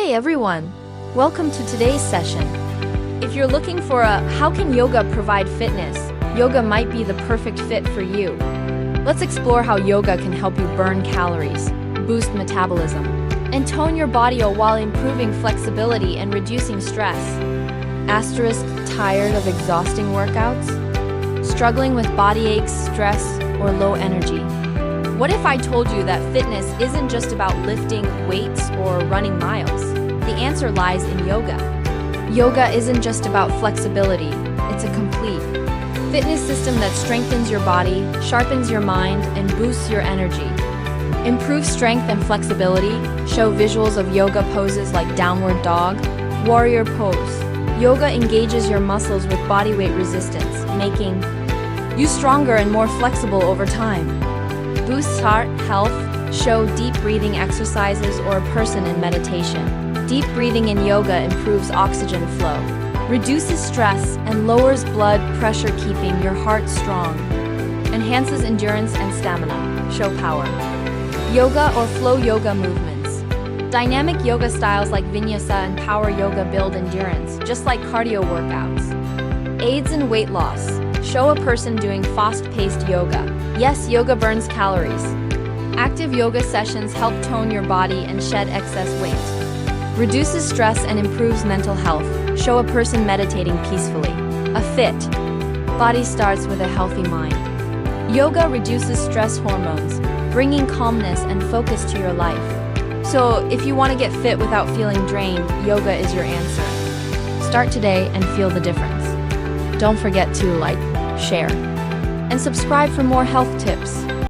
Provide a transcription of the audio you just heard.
Hi everyone! Welcome to today's session. If you're looking for a how can yoga provide fitness, yoga might be the perfect fit for you. Let's explore how yoga can help you burn calories, boost metabolism, and tone your body while improving flexibility and reducing stress. Asterisk, tired of exhausting workouts? Struggling with body aches, stress, or low energy? What if I told you that fitness isn't just about lifting weights or running miles? The answer lies in yoga. Yoga isn't just about flexibility, it's a complete fitness system that strengthens your body, sharpens your mind, and boosts your energy. Improve strength and flexibility. Show visuals of yoga poses like downward dog, warrior pose. Yoga engages your muscles with bodyweight resistance, making you stronger and more flexible over time. Boosts heart health. Show deep breathing exercises or a person in meditation. Deep breathing in yoga improves oxygen flow, reduces stress, and lowers blood pressure, keeping your heart strong. Enhances endurance and stamina. Show power. Yoga or flow yoga movements. Dynamic yoga styles like vinyasa and power yoga build endurance, just like cardio workouts. Aids in weight loss. Show a person doing fast-paced yoga. Yes, yoga burns calories. Active yoga sessions help tone your body and shed excess weight. Reduces stress and improves mental health. Show a person meditating peacefully. A fit body starts with a healthy mind. Yoga reduces stress hormones, bringing calmness and focus to your life. So, if you want to get fit without feeling drained, yoga is your answer. Start today and feel the difference. Don't forget to like, share, and subscribe for more health tips.